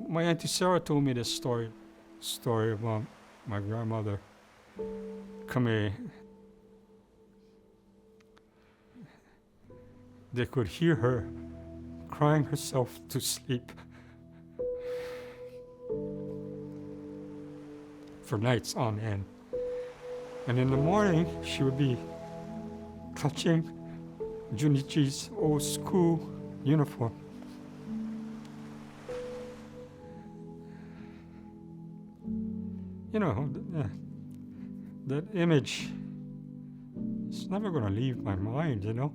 My Auntie Sarah told me this story about my grandmother, Kame. They could hear her crying herself to sleep for nights on end. And in the morning, she would be touching Junichi's old school uniform. You know, that image is never going to leave my mind, you know?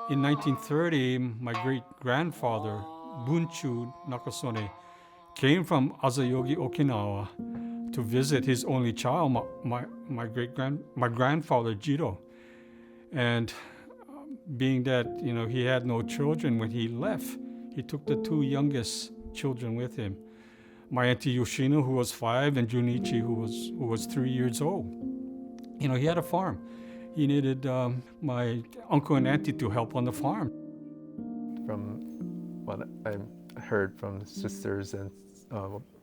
In 1930, my great-grandfather, Bunchu Nakasone, came from Asayogi, Okinawa, to visit his only child, my grandfather Jiro. And being that he had no children when he left, he took the two youngest children with him. My auntie Yoshino, who was 5, and Junichi, who was 3 years old. He had a farm. He needed my uncle and auntie to help on the farm. From what I heard from sisters and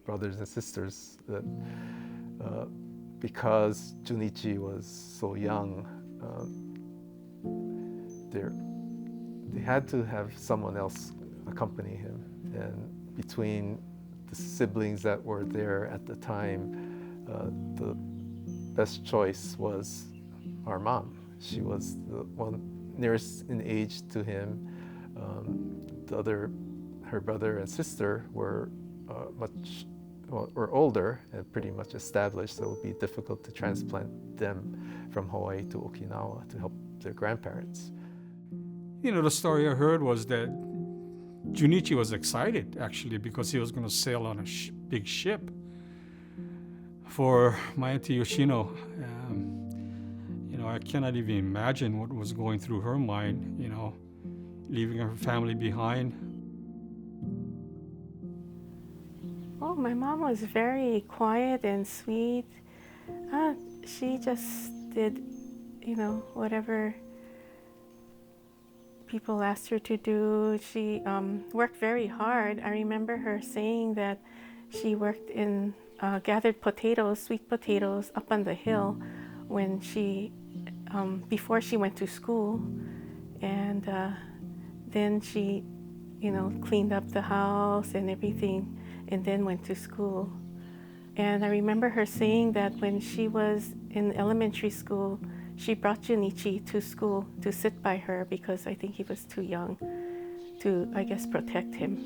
brothers and sisters, that because Junichi was so young, they had to have someone else accompany him. And between the siblings that were there at the time, the best choice was our mom. She was the one nearest in age to him. Her brother and sister were were older and pretty much established, so it would be difficult to transplant them from Hawaii to Okinawa to help their grandparents. The story I heard was that Junichi was excited, actually, because he was going to sail on a big ship. For my auntie Yoshino, I cannot even imagine what was going through her mind, leaving her family behind. Oh, my mom was very quiet and sweet. She just did, whatever people asked her to do. She worked very hard. I remember her saying that she worked in gathered potatoes, sweet potatoes, up on the hill when she before she went to school, and then she cleaned up the house and everything, and then went to school. And I remember her saying that when she was in elementary school, she brought Junichi to school to sit by her because I think he was too young to, I guess, protect him.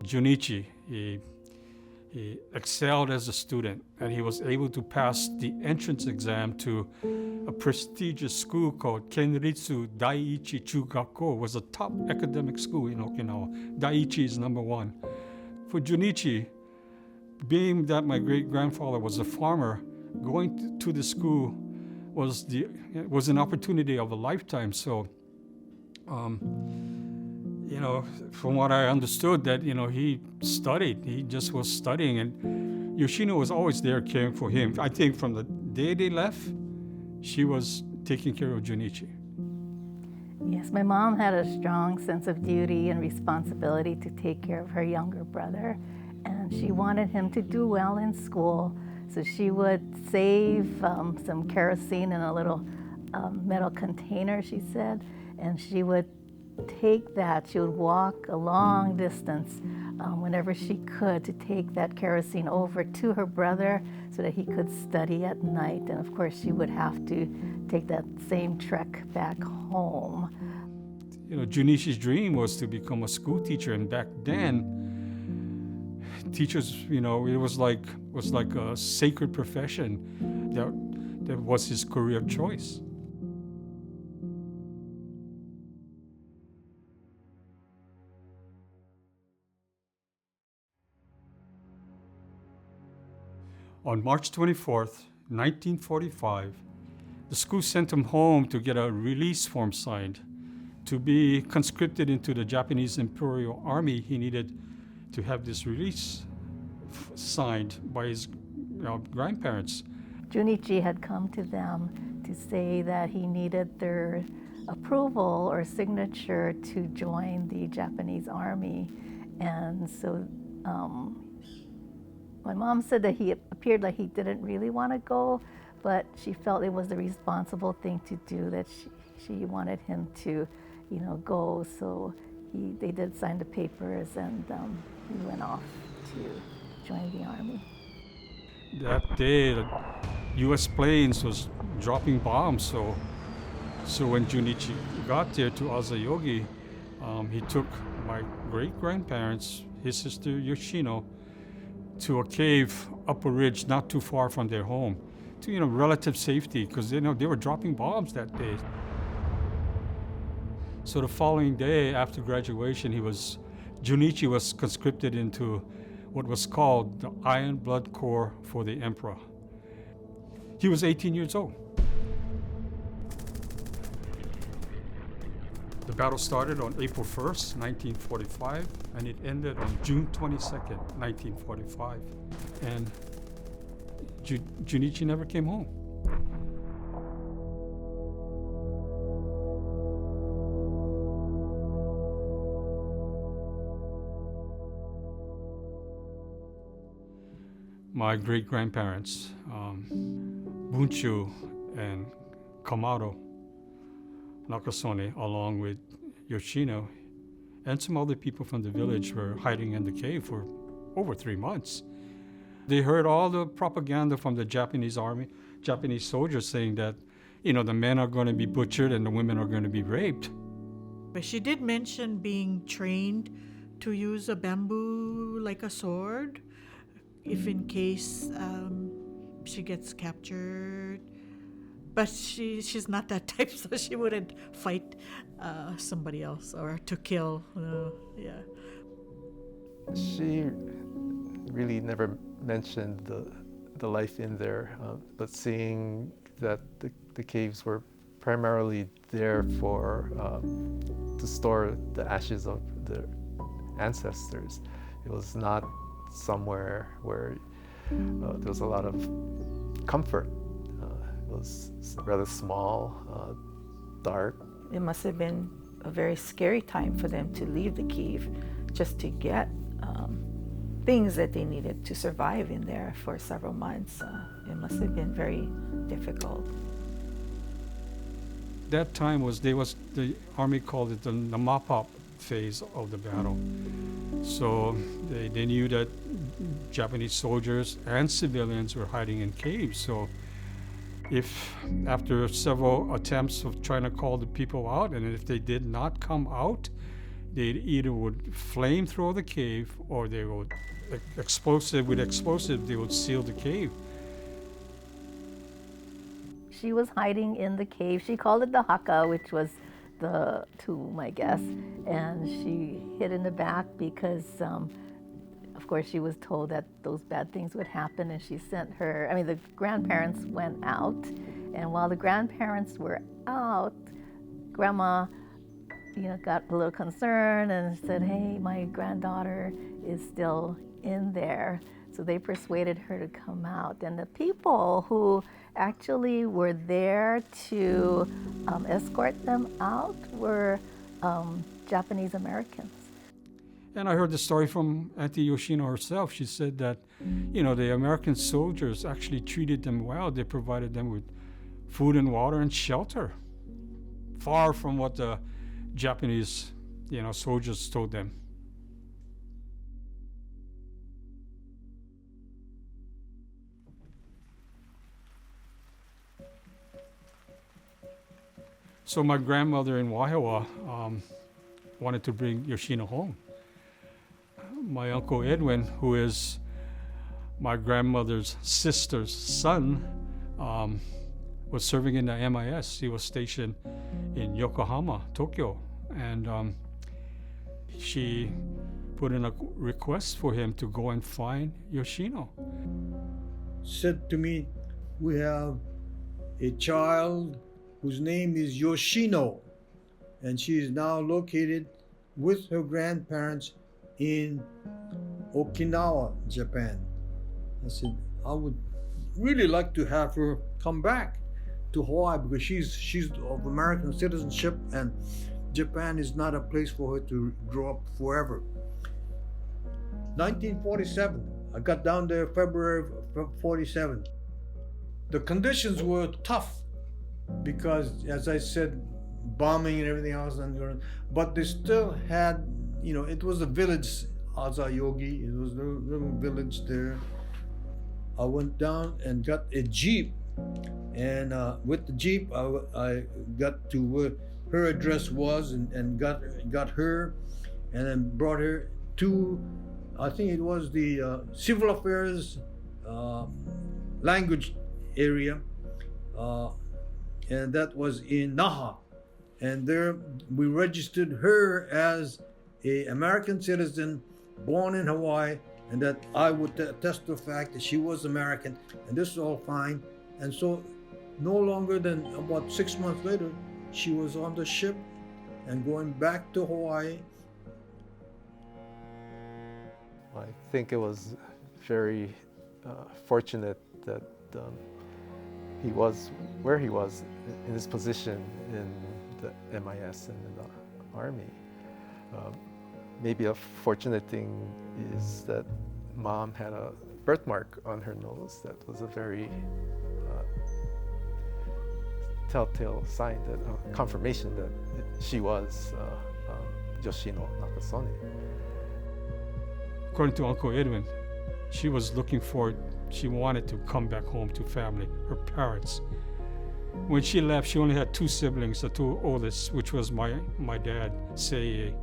Junichi, he excelled as a student, and he was able to pass the entrance exam to a prestigious school called Kenritsu Daiichi Chugakko. It was a top academic school in Okinawa. Daiichi is number 1. For Junichi, being that my great-grandfather was a farmer, going to the school was an opportunity of a lifetime. So, from what I understood, that he studied. He just was studying, and Yoshino was always there caring for him. I think from the day they left, she was taking care of Junichi. Yes, my mom had a strong sense of duty and responsibility to take care of her younger brother, and she wanted him to do well in school. So she would save some kerosene in a little metal container, she said, and she would take that, she would walk a long distance whenever she could to take that kerosene over to her brother so that he could study at night. And of course, she would have to take that same trek back home. You know, Junichi's dream was to become a school teacher, and back then, teachers, you know, it was like a sacred profession. That was his career choice. On March 24th, 1945, the school sent him home to get a release form signed. To be conscripted into the Japanese Imperial Army, he needed to have this release signed by his grandparents. Junichi had come to them to say that he needed their approval or signature to join the Japanese Army. And so my mom said that he appeared like he didn't really want to go, but she felt it was the responsible thing to do, that she wanted him to, you know, go. So they did sign the papers, and he went off to join the Army. That day, the U.S. planes was dropping bombs, so when Junichi got there to Azayogi, he took my great-grandparents, his sister Yoshino, to a cave up a ridge not too far from their home, to, you know, relative safety, because they were dropping bombs that day. So the following day after graduation, Junichi was conscripted into what was called the Iron Blood Corps for the Emperor. He was 18 years old. The battle started on April 1st, 1945, and it ended on June 22nd, 1945. And Junichi never came home. My great-grandparents, Bunchu and Kamado Nakasone, along with Yoshino and some other people from the village, were hiding in the cave for over 3 months. They heard all the propaganda from the Japanese army, Japanese soldiers, saying that, you know, the men are going to be butchered and the women are going to be raped. But she did mention being trained to use a bamboo like a sword, if in case she gets captured. But she's not that type, so she wouldn't fight somebody else or to kill. Yeah. She really never mentioned the life in there, but seeing that the caves were primarily there for to store the ashes of their ancestors. It was not somewhere where there was a lot of comfort. It was rather small, dark. It must have been a very scary time for them to leave the cave just to get things that they needed to survive in there for several months. It must have been very difficult. That time the army called it the mop-up phase of the battle. So they knew that Japanese soldiers and civilians were hiding in caves. So if after several attempts of trying to call the people out, and if they did not come out, they either would flamethrow the cave, or they would explosive they would seal the cave. She was hiding in the cave. She called it the haka, which was the tomb, I guess. And she hid in the back because, of course, she was told that those bad things would happen, and she sent the grandparents went out. And while the grandparents were out, Grandma, got a little concerned and said, hey, my granddaughter is still in there. So they persuaded her to come out. And the people who actually were there to escort them out were Japanese Americans. And I heard the story from Auntie Yoshino herself. She said that, the American soldiers actually treated them well. They provided them with food and water and shelter, far from what the Japanese, soldiers told them. So my grandmother in Waihawa wanted to bring Yoshino home. My uncle Edwin, who is my grandmother's sister's son, was serving in the MIS. He was stationed in Yokohama, Tokyo, and she put in a request for him to go and find Yoshino. Said to me, we have a child whose name is Yoshino, and she is now located with her grandparents in Okinawa, Japan. I said, I would really like to have her come back to Hawaii because she's of American citizenship, and Japan is not a place for her to grow up forever. 1947, I got down there February of 47. The conditions were tough because, as I said, bombing and everything else, but they still had, it was a village, Azayogi, it was a little village there. I went down and got a Jeep, and with the Jeep, I got to where her address was and got her, and then brought her to, I think it was the Civil Affairs language area, and that was in Naha. And there we registered her as an American citizen born in Hawaii, and that I would attest to the fact that she was American, and this is all fine. And so no longer than about 6 months later, she was on the ship and going back to Hawaii. I think it was very fortunate that he was where he was in his position in the MIS and in the Army. Maybe a fortunate thing is that Mom had a birthmark on her nose that was a very telltale sign, that confirmation that she was Yoshino Nakasone. According to Uncle Edwin, she was looking forward, she wanted to come back home to family, her parents. When she left, she only had two siblings, the two oldest, which was my dad, Seiye,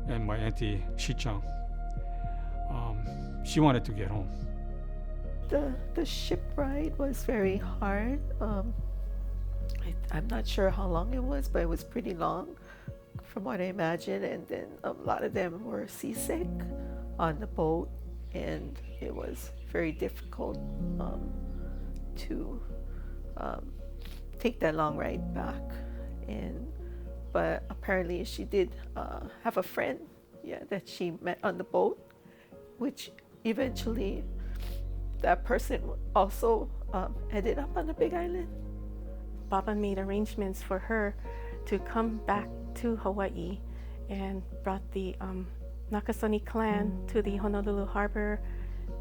and my auntie, Shichang. She wanted to get home. The ship ride was very hard. I'm not sure how long it was, but it was pretty long from what I imagine. And then a lot of them were seasick on the boat, and it was very difficult to take that long ride back. But apparently she did have a friend, that she met on the boat, which eventually that person also ended up on the Big Island. Baba made arrangements for her to come back to Hawaii and brought the Nakasone clan to the Honolulu Harbor.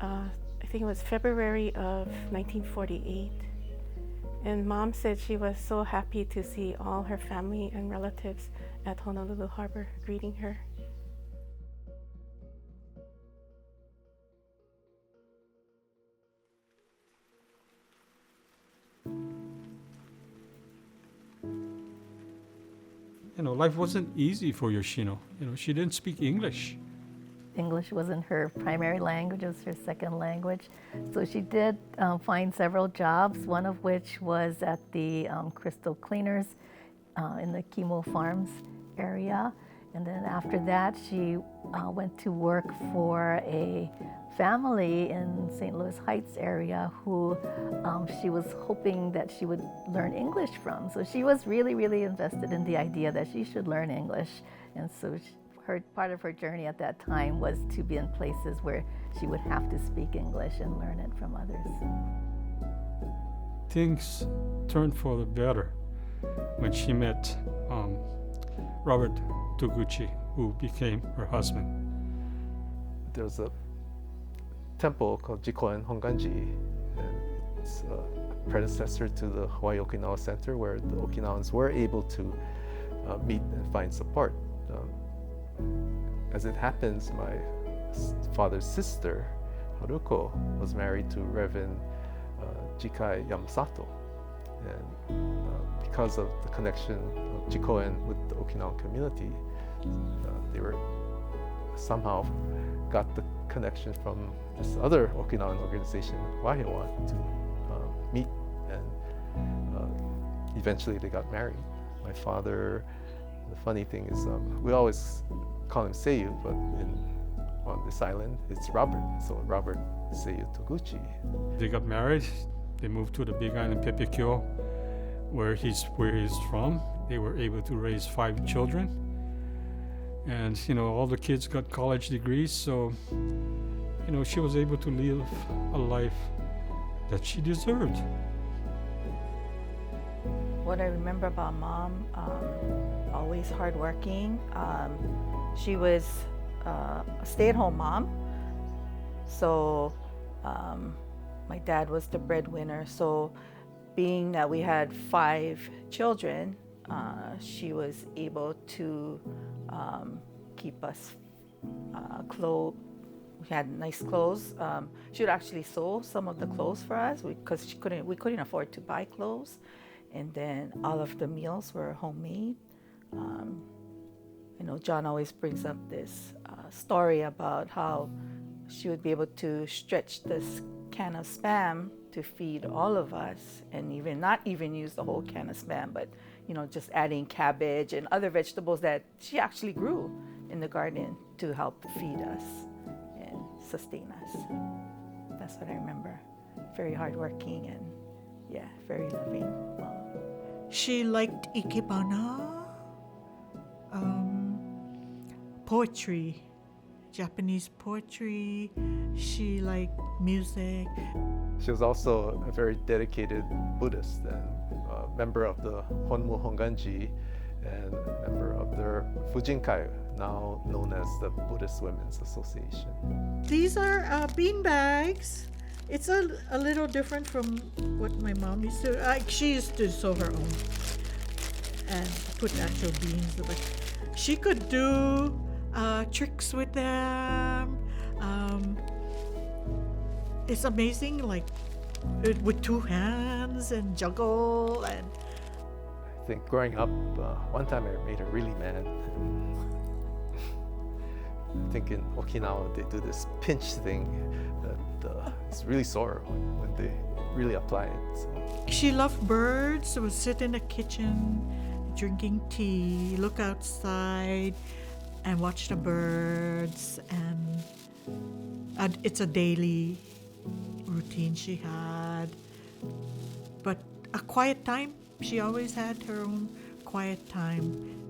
I think it was February of 1948. And Mom said she was so happy to see all her family and relatives at Honolulu Harbor greeting her. Life wasn't easy for Yoshino. She didn't speak English. English wasn't her primary language, it was her second language. So she did find several jobs, one of which was at the Crystal Cleaners in the Kimo Farms area. And then after that, she went to work for a family in St. Louis Heights area who she was hoping that she would learn English from. So she was really, really invested in the idea that she should learn English. And so part of her journey at that time was to be in places where she would have to speak English and learn it from others. Things turned for the better when she met Robert Toguchi, who became her husband. There's a temple called Jikoen Honganji, and it's a predecessor to the Hawaii Okinawa Center, where the Okinawans were able to meet and find support. As it happens, my father's sister, Haruko, was married to Reverend Jikai Yamasato. And because of the connection of Jikoen with the Okinawan community, they were somehow got the connection from this other Okinawan organization, Wahiwa, to meet, and eventually they got married. My father, the funny thing is, we always call him Seiyu, but on this island, it's Robert. So Robert Seiyu Toguchi. They got married. They moved to the Big Island, Pepekyo, where he's from. They were able to raise 5 children, and all the kids got college degrees. So she was able to live a life that she deserved. What I remember about Mom, always hardworking. She was a stay-at-home mom, so my dad was the breadwinner. So being that we had 5 children, she was able to keep us clothed. We had nice clothes. She would actually sew some of the clothes for us because we couldn't afford to buy clothes. And then all of the meals were homemade. John always brings up this story about how she would be able to stretch this can of Spam to feed all of us, and not even use the whole can of Spam, but just adding cabbage and other vegetables that she actually grew in the garden to help feed us and sustain us. That's what I remember. Very hardworking and very loving mom. She liked ikebana, poetry, Japanese poetry. She liked music. She was also a very dedicated Buddhist and a member of the Honmu Honganji and a member of the Fujinkai, now known as the Buddhist Women's Association. These are bean bags. It's a little different from what my mom used to. She used to sew her own and put actual beans, but she could do tricks with them. It's amazing, like with 2 hands and juggle. And I think growing up, one time I made her really mad. I think in Okinawa they do this pinch thing that it's really sore when they really apply it. So. she loved birds. So would sit in the kitchen, drinking tea, look outside, and watch the birds. And it's a daily routine she had. But a quiet time. She always had her own quiet time.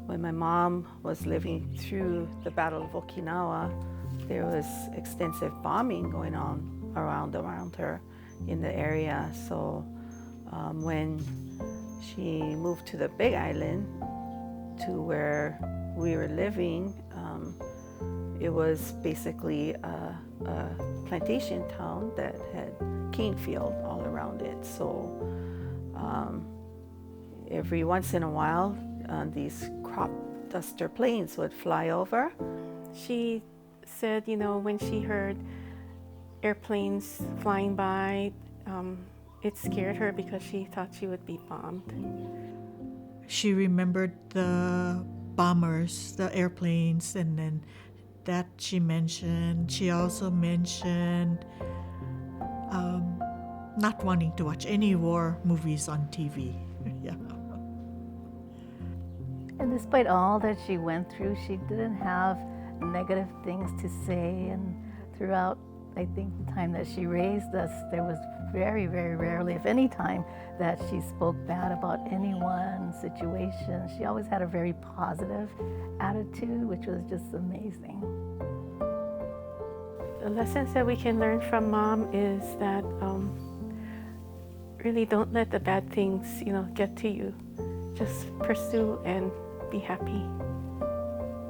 When my mom was living through the Battle of Okinawa, there was extensive bombing going on around her in the area. So when she moved to the Big Island, to where we were living, it was basically a plantation town that had cane field all around it. So every once in a while, these crop duster planes would fly over. She said, when she heard airplanes flying by, it scared her because she thought she would be bombed. She remembered the bombers, the airplanes, and then that she mentioned. She also mentioned not wanting to watch any war movies on TV. Yeah. And despite all that she went through, she didn't have negative things to say. And throughout, I think, the time that she raised us, there was very, very rarely, if any time, that she spoke bad about anyone, situation. She always had a very positive attitude, which was just amazing. The lessons that we can learn from Mom is that really don't let the bad things, get to you. Just pursue and be happy.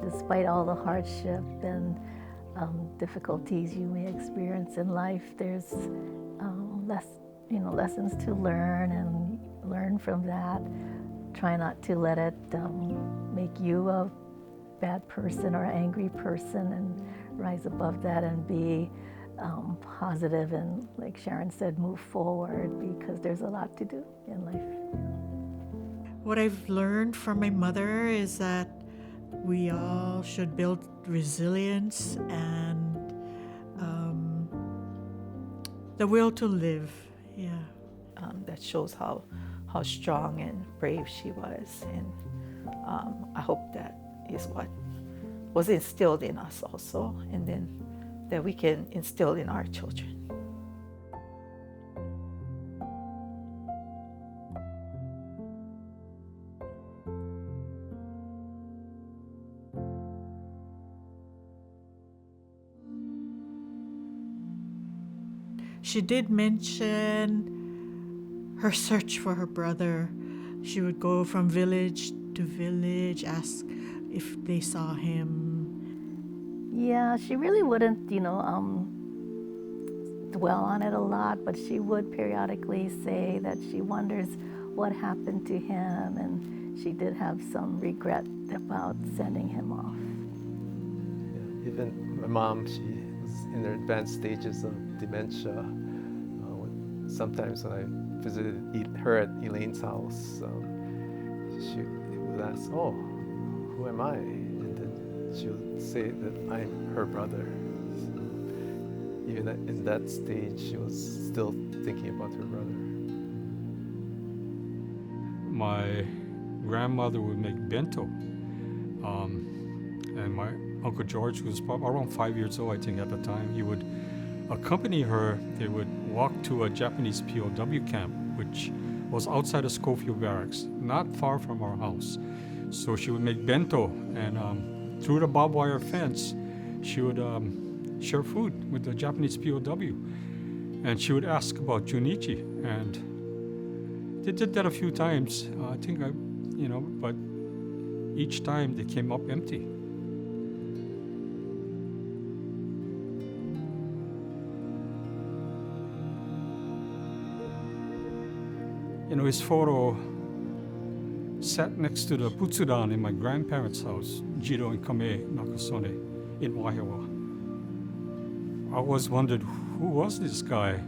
Despite all the hardship and difficulties you may experience in life, there's lessons to learn and learn from that. Try not to let it make you a bad person or angry person, and rise above that and be positive and, like Sharon said, move forward, because there's a lot to do in life. What I've learned from my mother is that we all should build resilience and the will to live. Yeah. That shows how strong and brave she was, and I hope that is what was instilled in us also, and then that we can instill in our children. She did mention her search for her brother. She would go from village to village, ask if they saw him. Yeah, she really wouldn't, dwell on it a lot, but she would periodically say that she wonders what happened to him, and she did have some regret about sending him off. Yeah, even my mom, she was in her advanced stages of dementia. Sometimes when I visited her at Elaine's house, she would ask, "Oh, who am I?" And then she would say that I'm her brother. So even in that stage, she was still thinking about her brother. My grandmother would make bento, and my Uncle George, who was around 5 years old, I think at the time, he would accompany her. They would walk to a Japanese POW camp, which was outside of Schofield Barracks, not far from our house. So she would make bento, and through the barbed wire fence, she would share food with the Japanese POW. And she would ask about Junichi, and they did that a few times. I think but each time they came up empty. His photo sat next to the Butsudan in my grandparents' house, Jiro and Kame Nakasone, in Waihawa. I always wondered, who was this guy?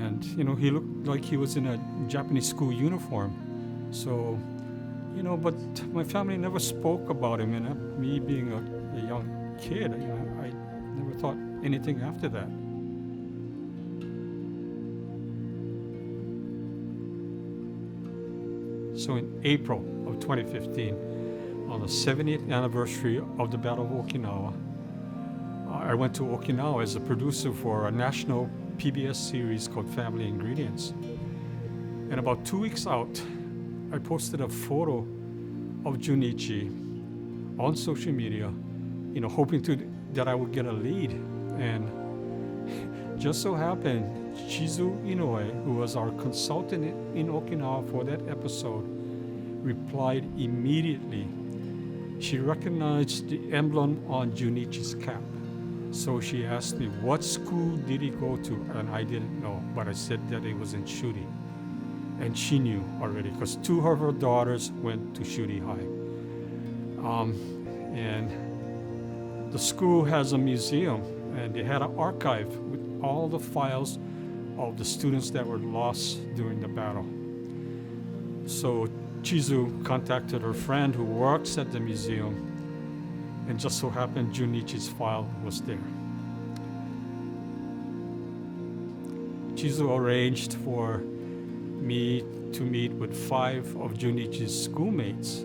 And, he looked like he was in a Japanese school uniform. So, but my family never spoke about him, and me being a young kid, I never thought anything after that. So in April of 2015, on the 70th anniversary of the Battle of Okinawa, I went to Okinawa as a producer for a national PBS series called Family Ingredients. And about 2 weeks out, I posted a photo of Junichi on social media, hoping that I would get a lead. And just so happened, Chizu Inoue, who was our consultant in Okinawa for that episode, replied immediately. She recognized the emblem on Junichi's cap. So she asked me, what school did he go to? And I didn't know, but I said that it was in Shuri. And she knew already, because 2 of her daughters went to Shuri High. And the school has a museum, and they had an archive with all the files of the students that were lost during the battle. So Chizu contacted her friend who works at the museum, and just so happened Junichi's file was there. Chizu arranged for me to meet with 5 of Junichi's schoolmates.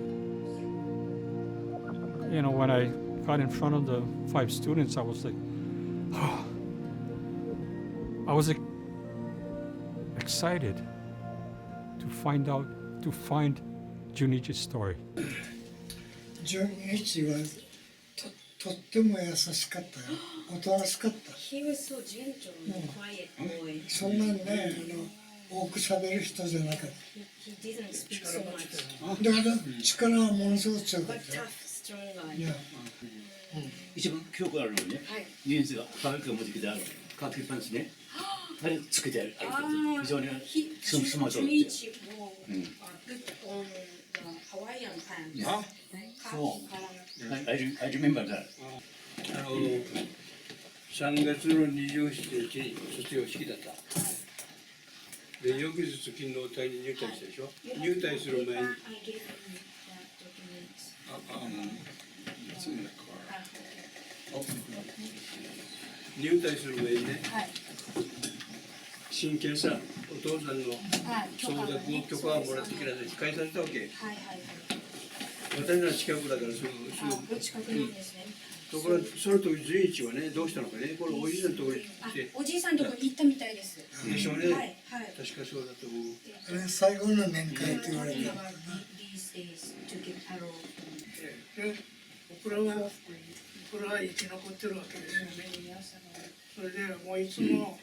When I got in front of the 5 students, I was like, oh. I was excited to find Junichi's story. ジュニイチはとっても優しかったよ。おとなしかった。He was so gentle and quiet boy. そんなにね、多く喋る人じゃなかった。 He didn't speak so much. だから力はものすごく強か But ったよ。 tough, strong guy. いや、一番記憶あるのはね、はい。ニュースがファブリックが持ってきたカーキパンツね、あれつけてある非常にスマートだって。Junichi wore put on the Hawaiian pants. あ、 Khaki color. I remember that. 3月の27日に卒業式だった。で、翌日勤労隊に入隊したでしょ。入隊する前に、 I gave him that document. 入隊する前にね、はい。真剣さ、お父さんのはい。相続の許可はもらってきなさいって返されたわけ。はいはいはい。私ら近くだからすぐ。お近くなんですね。ところがその時随一はね、どうしたのかね、これおじいさんのところにあ来て、、おじいさんのとこに行ったみたいです。でしょうね。はいはい。確かそうだと思う。あれ最後の面会って言われてる。 These days to get arrow. で僕らは生き残ってるわけですよね。それでもういつも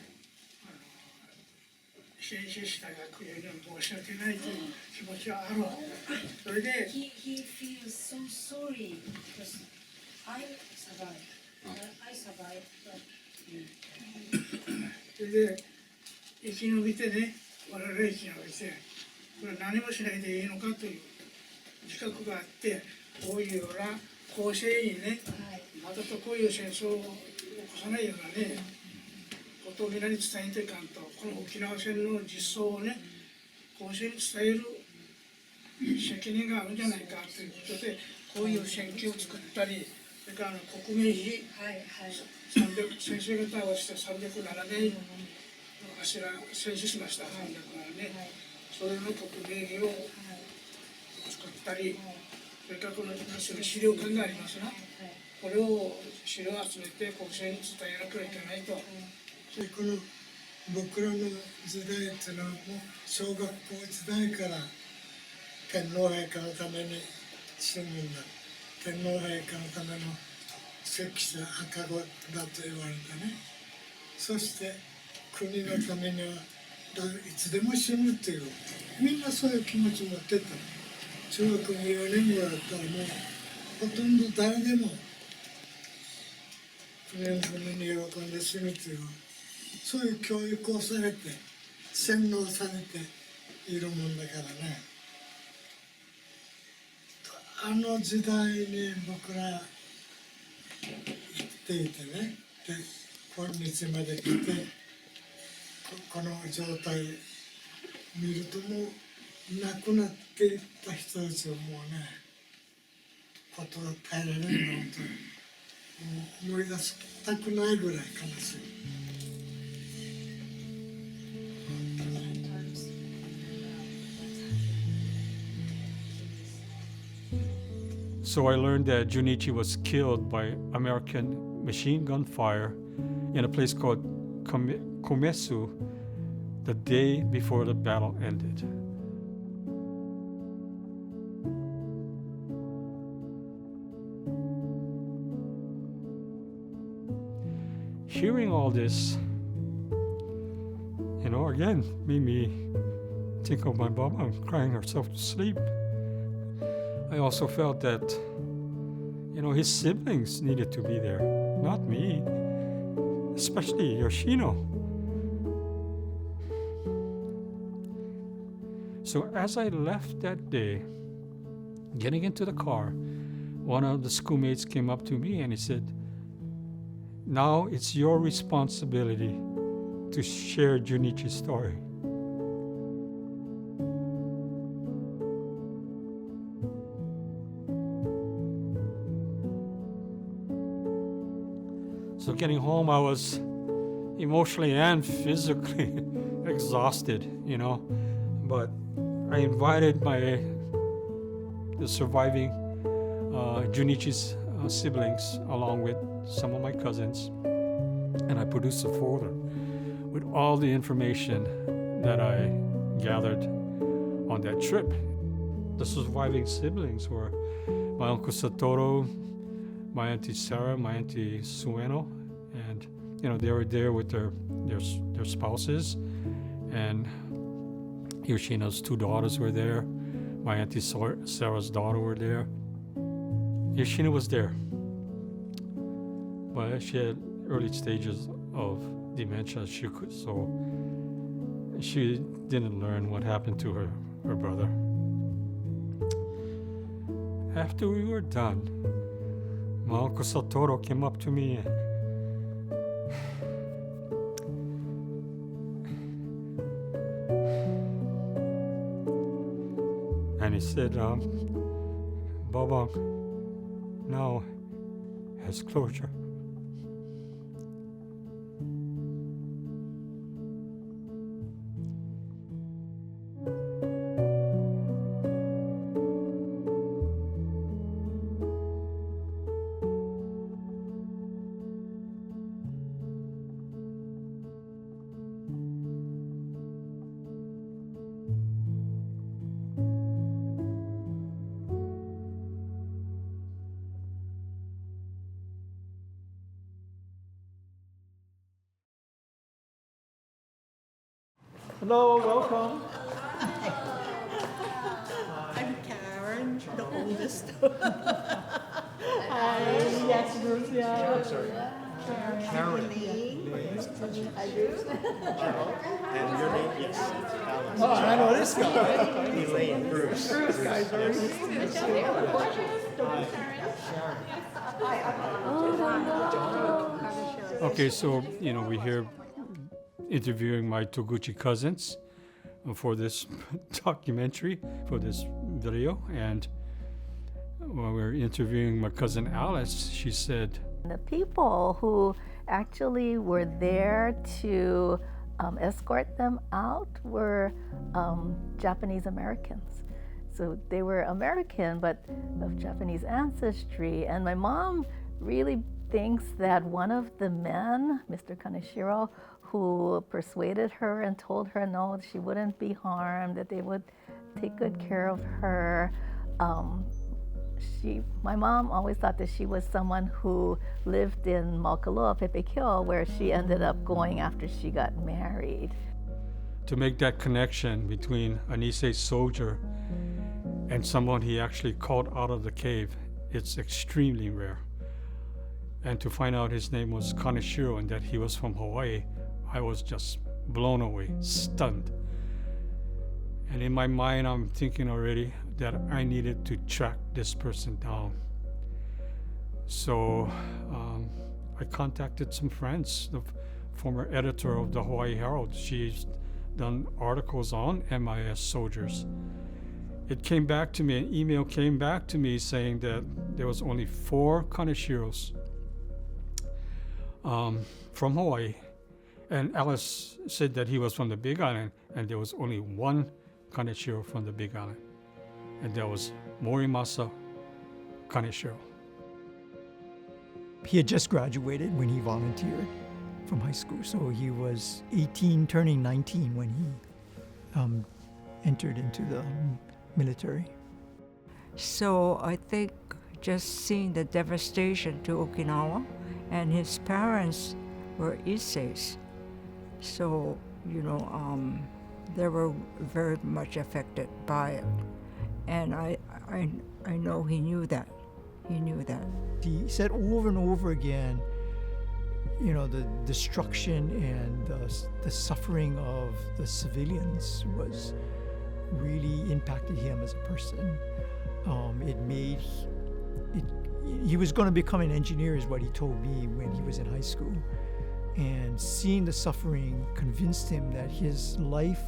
戦死した学園に申し訳ないという気持ちはあるわけ。それで He feels so sorry because I survived. I survived. But それで生き延びてね、我々生き延びて、これ何もしないでいいのかという自覚があって、こういうような後世にね、またとこういう戦争を起こさないようなね、ことを皆に伝えていかんと、この沖縄戦の実相をね、後世に伝える責任があるんじゃないかということで、こういう選挙を作ったり、それから国名碑、先生方合わせて307年、私ら戦死しました、307年、それの国名碑を作ったり、それからこの資料館がありますな、これを資料を集めて国政に伝えなきゃいけないと。でこの僕らの時代っていうのはもう小学校時代から天皇陛下のために死ぬんだ、天皇陛下のための石者赤子だと言われてね、そして国のためにはいつでも死ぬっていう、みんなそういう気持ち持ってた。中学の4年ぐらいだったらもうほとんど誰でも国のために喜んで死ぬという、そういう教育をされて洗脳されているもんだからね。あの時代に僕ら生きていてね、で今日まで来てこの状態見るともう亡くなっていった人たちをもうね、ことが耐えられないの本当にもう思い出したくないぐらい悲しい。So I learned that Junichi was killed by American machine gun fire in a place called Komesu the day before the battle ended. Hearing all this, again, made me think of my mama crying herself to sleep. I also felt that, his siblings needed to be there, not me, especially Yoshino. So as I left that day, getting into the car, one of the schoolmates came up to me and he said, "Now it's your responsibility to share Junichi's story." So getting home, I was emotionally and physically exhausted, but I invited the surviving Junichi's siblings along with some of my cousins, and I produced a folder with all the information that I gathered on that trip. The surviving siblings were my Uncle Satoru, my Auntie Sarah, my Auntie Sueno, and they were there with their spouses, and Yoshino's 2 daughters were there. My Auntie Sarah's daughter were there. Yoshino was there. But she had early stages of dementia. She didn't learn what happened to her brother. After we were done, my Uncle Satoru came up to me and he said, Babang now has closure. Hello, welcome. I'm Karen, the oldest. Hi, yes, Bruce, yeah. Sorry. Karen. And your name? Yes. Oh, I know this guy. Elaine, Bruce. Bruce, guys, very nice to meet you. Okay, so, we're here interviewing my Toguchi cousins for this documentary, for this video. And when we were interviewing my cousin Alice, she said, the people who actually were there to escort them out were Japanese Americans. So they were American, but of Japanese ancestry. And my mom really thinks that one of the men, Mr. Kaneshiro, who persuaded her and told her no, she wouldn't be harmed, that they would take good care of her. My mom always thought that she was someone who lived in Maukaloa, Pepekio, where she ended up going after she got married. To make that connection between an Issei soldier and someone he actually called out of the cave, it's extremely rare. And to find out his name was Kaneshiro and that he was from Hawaii, I was just blown away, stunned. And in my mind, I'm thinking already that I needed to track this person down. So I contacted some friends, the former editor of the Hawaii Herald. She's done articles on MIS soldiers. It came back to me, an email came back to me saying that there was only 4 Kaneshiros from Hawaii. And Alice said that he was from the Big Island, and there was only 1 Kaneshiro from the Big Island. And that was Morimasa Kaneshiro. He had just graduated when he volunteered from high school, so he was 18, turning 19 when he entered into the military. So I think just seeing the devastation to Okinawa, and his parents were Isseis, so they were very much affected by it, and I know he knew that. He said over and over again, the destruction and the suffering of the civilians was really impacted him as a person. He was going to become an engineer, is what he told me when he was in high school. And seeing the suffering convinced him that his life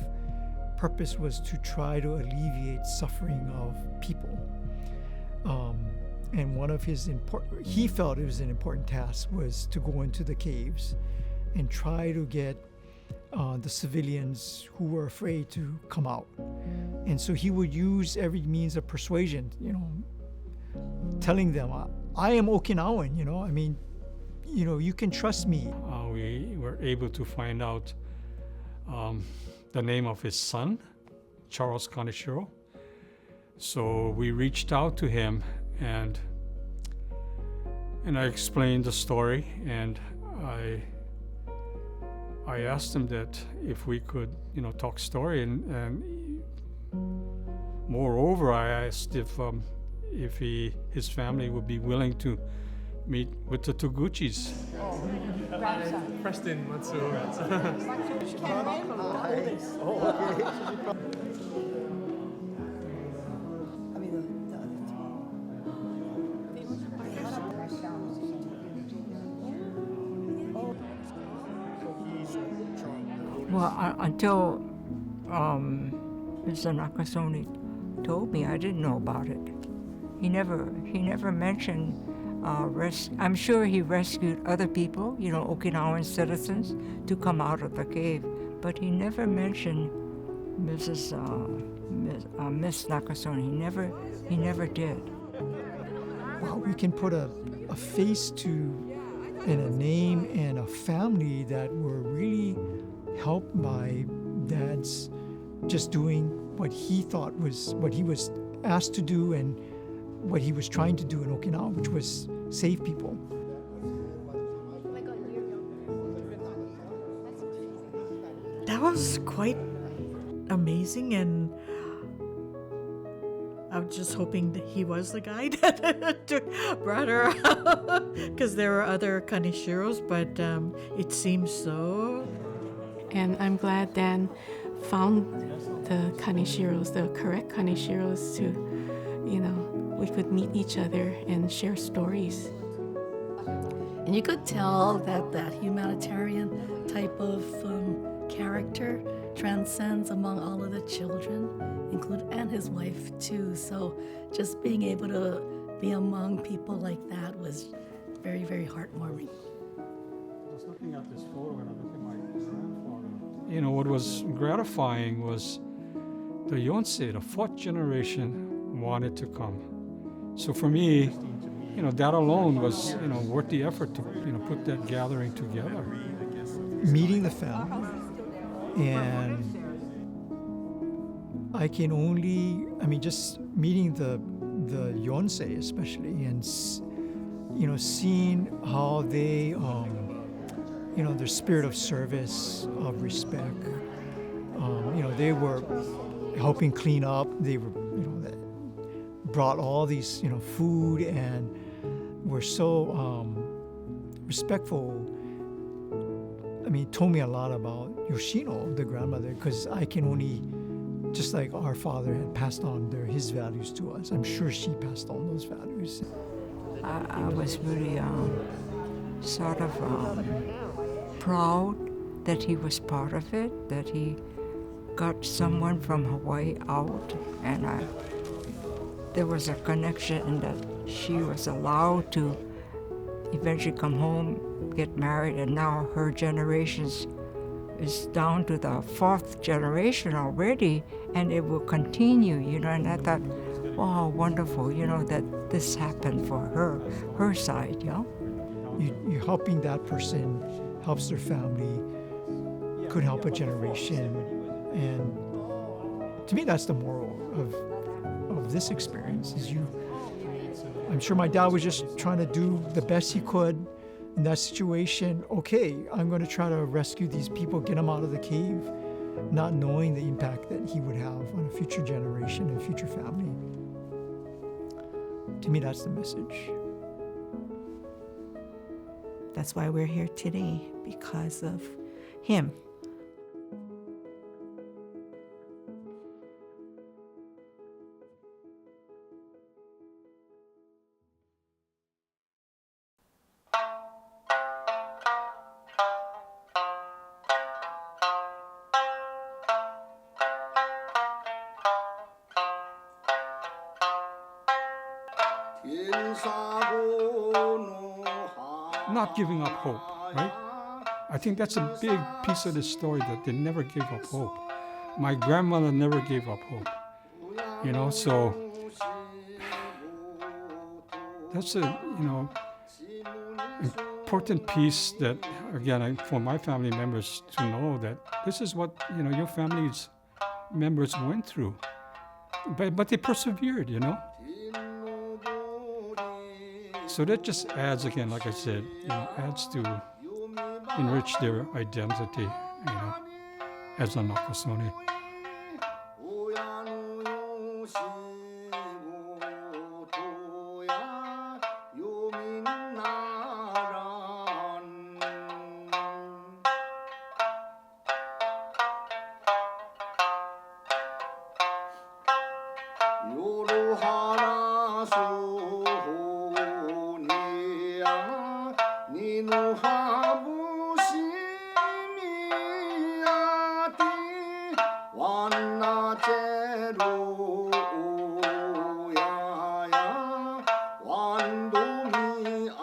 purpose was to try to alleviate suffering of people. And one of his he felt it was an important task was to go into the caves and try to get the civilians who were afraid to come out. And so he would use every means of persuasion, telling them, I am Okinawan, you can trust me. We were able to find out the name of his son, Charles Kaneshiro. So we reached out to him and I explained the story, and I asked him that if we could, talk story, and Moreover, I asked if his family would be willing to meet with the Toguchis. Preston Matsu. Well, until Mr. Nakasone told me, I didn't know about it. He never mentioned I'm sure he rescued other people, Okinawan citizens, to come out of the cave, but he never mentioned Miss Nakasone. He never did. Well, we can put a face to and a name and a family that were really helped by Dad's just doing what he thought was what he was asked to do and what he was trying to do in Okinawa, which was save people. That was quite amazing, and I was just hoping that he was the guy that brought her out, because there were other Kaneshiros, but it seems so. And I'm glad Dan found the Kaneshiros, the correct Kaneshiros, to, we could meet each other and share stories. And you could tell that humanitarian type of character transcends among all of the children, and his wife too. So just being able to be among people like that was very, very heartwarming. Just looking at this photo and I look at my grandfather. What was gratifying was the Yonsei, the fourth generation, wanted to come. So for me, that alone was, worth the effort to, put that gathering together. Meeting the family, and I can only, just meeting the Yonsei especially, and seeing how they, their spirit of service, of respect. They were helping clean up. They were, brought all these, food, and were so respectful. Told me a lot about Yoshino, the grandmother, because I can only, just like our father had passed on his values to us, I'm sure she passed on those values. I was really sort of proud that he was part of it, that he got someone from Hawaii out, and there was a connection in that she was allowed to eventually come home, get married, and now her generations is down to the fourth generation already, and it will continue, and I thought, wow, wonderful, that this happened for her side, You're helping that person, helps their family, could help a generation, and to me that's the moral of this experience, is I'm sure my dad was just trying to do the best he could in that situation. Okay, I'm going to try to rescue these people, get them out of the cave, not knowing the impact that he would have on a future generation and future family. To me, that's the message. That's why we're here today, because of him. Not giving up hope, right? I think that's a big piece of the story, that they never gave up hope. My grandmother never gave up hope, so that's a, important piece that, again, for my family members to know that this is what, your family's members went through. But they persevered, So that just adds, again, like I said, adds to enrich their identity, as a Nakasone. のはぶしみやてわなちぇろややわんどみあ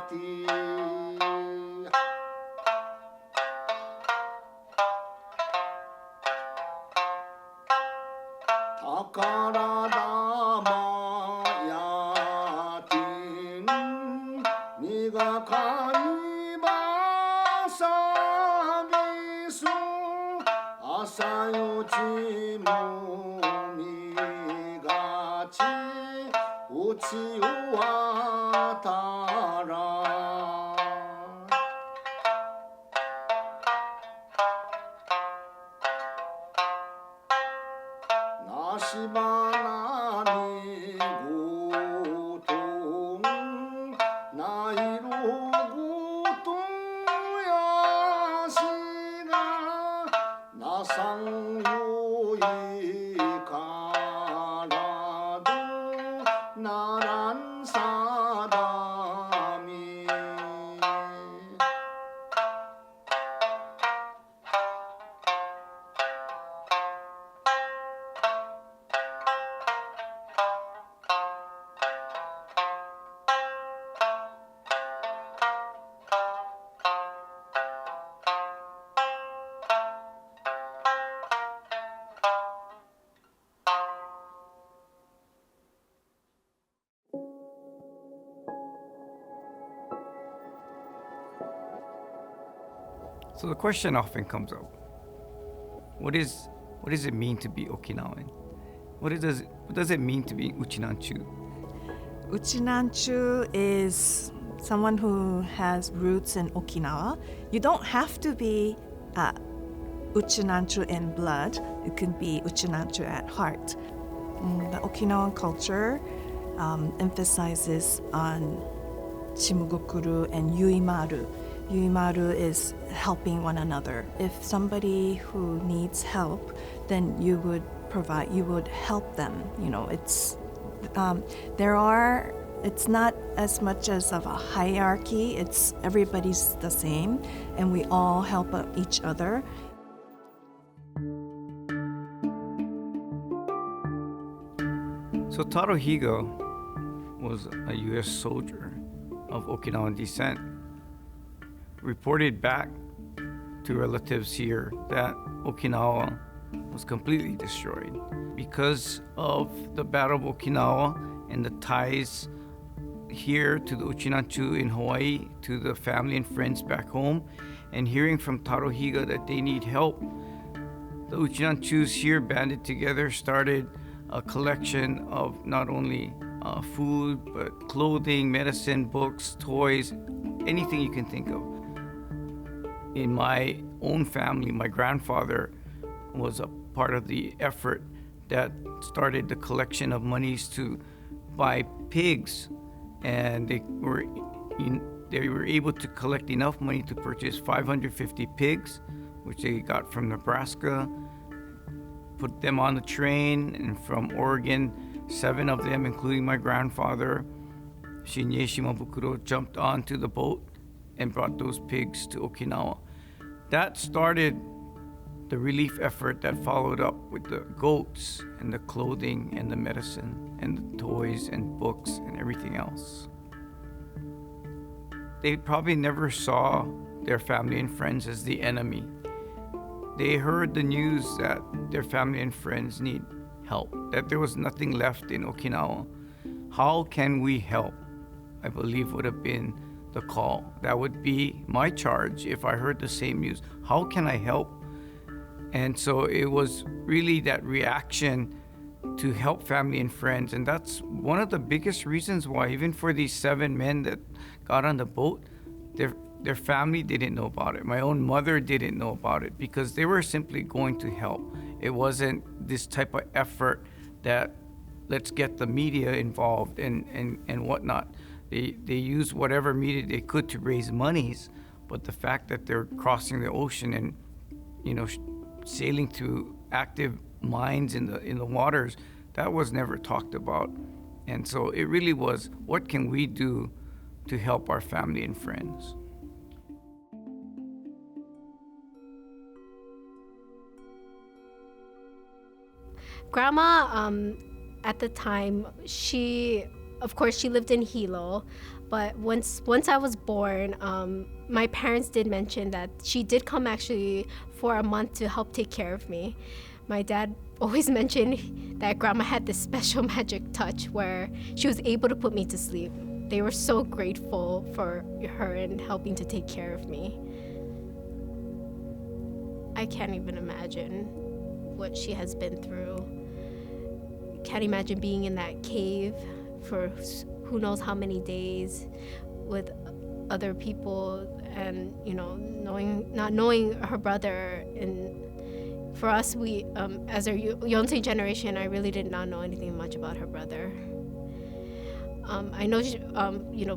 て宝玉やてんみがかいばさびす朝よちもみがちうちをわたらなしばなにごとんないろごとやしがなさんよいからどならんさだみSo the question often comes up: what does it mean to be Okinawan? What does it mean to be Uchinanchu? Uchinanchu is someone who has roots in Okinawa. You don't have to be Uchinanchu in blood. You can be Uchinanchu at heart. The Okinawan culture emphasizes on Shimogokuru and Yuimaru. Yuimaru is helping one another. If somebody who needs help, then you would help them. You know, it's not as much as of a hierarchy. It's everybody's the same, and we all help each other. So Taro Higa was a U.S. soldier of Okinawan descent. Reported back to relatives here that Okinawa was completely destroyed because of the Battle of Okinawa and the ties here to the Uchinanchu in Hawaii, to the family and friends back home, and hearing from Taro Higa that they need help. The Uchinanchus here banded together, started a collection of not only food, but clothing, medicine, books, toys, anything you can think of. In my own family, my grandfather was a part of the effort that started the collection of monies to buy pigs, and they were able to collect enough money to purchase 550 pigs, which they got from Nebraska, put them on the train, and from Oregon, 7 of them, including my grandfather, Shinya Shimabukuro, jumped onto the boat and brought those pigs to Okinawa. That started the relief effort that followed up with the goats and the clothing and the medicine and the toys and books and everything else. They probably never saw their family and friends as the enemy. They heard the news that their family and friends need help, that there was nothing left in Okinawa. How can we help? I believe would have been the call. That would be my charge if I heard the same news. How can I help? And so it was really that reaction to help family and friends. And that's one of the biggest reasons why, even for these 7 men that got on the boat, their family didn't know about it. My own mother didn't know about it because they were simply going to help. It wasn't this type of effort that let's get the media involved and whatnot. They used whatever media they could to raise monies, but the fact that they're crossing the ocean and, sailing through active mines in the waters, that was never talked about. And so it really was, what can we do to help our family and friends. Grandma, at the time, she lived in Hilo, but once I was born, my parents did mention that she did come actually for a month to help take care of me. My dad always mentioned that Grandma had this special magic touch where she was able to put me to sleep. They were so grateful for her and helping to take care of me. I can't even imagine what she has been through. Can't imagine being in that cave for who knows how many days with other people, and not knowing her brother. And for us, we as a Yonsei generation, I really did not know anything much about her brother. I know she,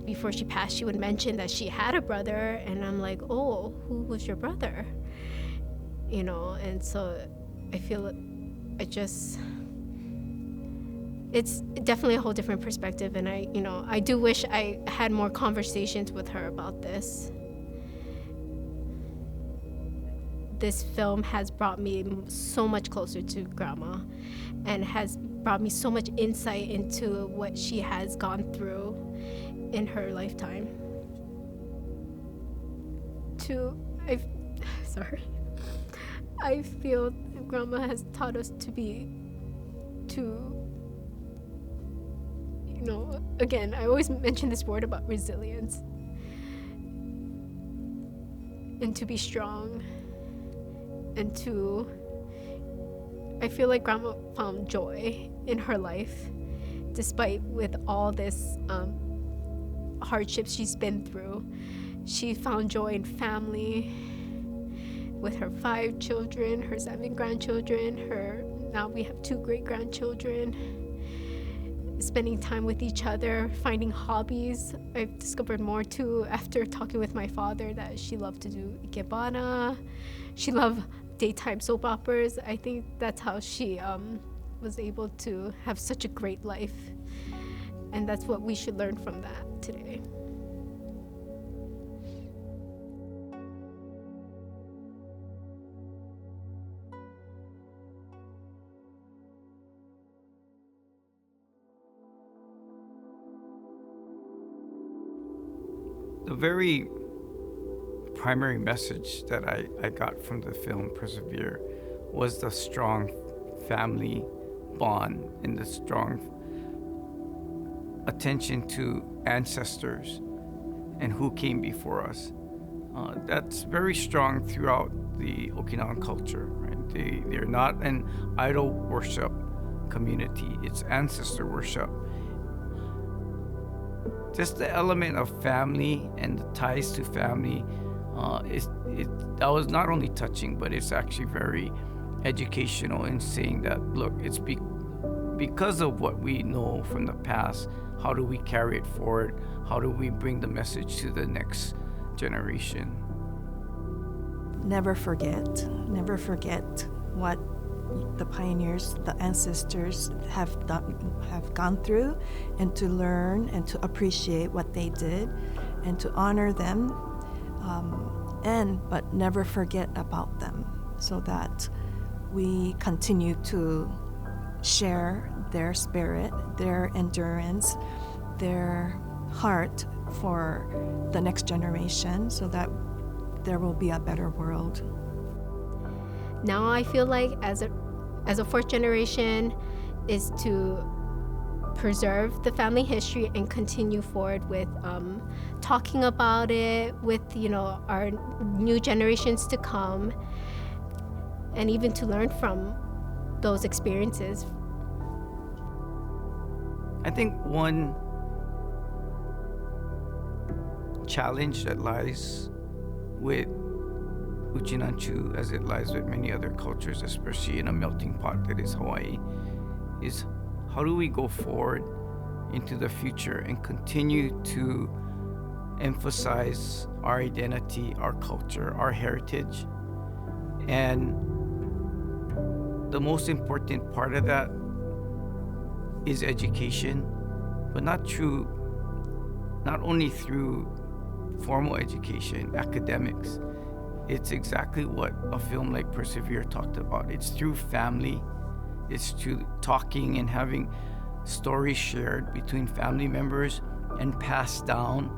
before she passed, she would mention that she had a brother, and I'm like, oh, who was your brother? And so I feel it's definitely a whole different perspective, and I do wish I had more conversations with her about this. This film has brought me so much closer to Grandma and has brought me so much insight into what she has gone through in her lifetime. I feel Grandma has taught us again, I always mention this word about resilience and to be strong, and I feel like Grandma found joy in her life despite with all this hardships she's been through. She found joy in family with her 5 children, her 7 grandchildren, now we have 2 great-grandchildren, spending time with each other, finding hobbies. I've discovered more too after talking with my father that she loved to do ikebana. She loved daytime soap operas. I think that's how she was able to have such a great life. And that's what we should learn from that today. The very primary message that I got from the film Persevere was the strong family bond and the strong attention to ancestors and who came before us. That's very strong throughout the Okinawan culture, right? They're not an idol worship community, it's ancestor worship. Just the element of family and the ties to family, that was not only touching, but it's actually very educational in saying that, look, it's because of what we know from the past, how do we carry it forward? How do we bring the message to the next generation? Never forget what the pioneers, the ancestors have gone through, and to learn and to appreciate what they did and to honor them, but never forget about them, so that we continue to share their spirit, their endurance, their heart for the next generation, so that there will be a better world. Now I feel like as a 4th generation is to preserve the family history and continue forward with talking about it with our new generations to come, and even to learn from those experiences. I think one challenge that lies with Uchinanchu, as it lies with many other cultures, especially in a melting pot that is Hawaii, is how do we go forward into the future and continue to emphasize our identity, our culture, our heritage. And the most important part of that is education, but not through not only through formal education, academics. It's exactly what a film like Persevere talked about. It's through family, it's through talking and having stories shared between family members and passed down,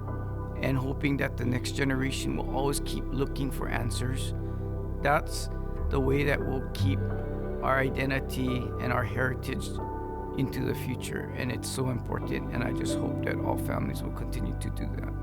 and hoping that the next generation will always keep looking for answers. That's the way that we'll keep our identity and our heritage into the future, and it's so important, and I just hope that all families will continue to do that.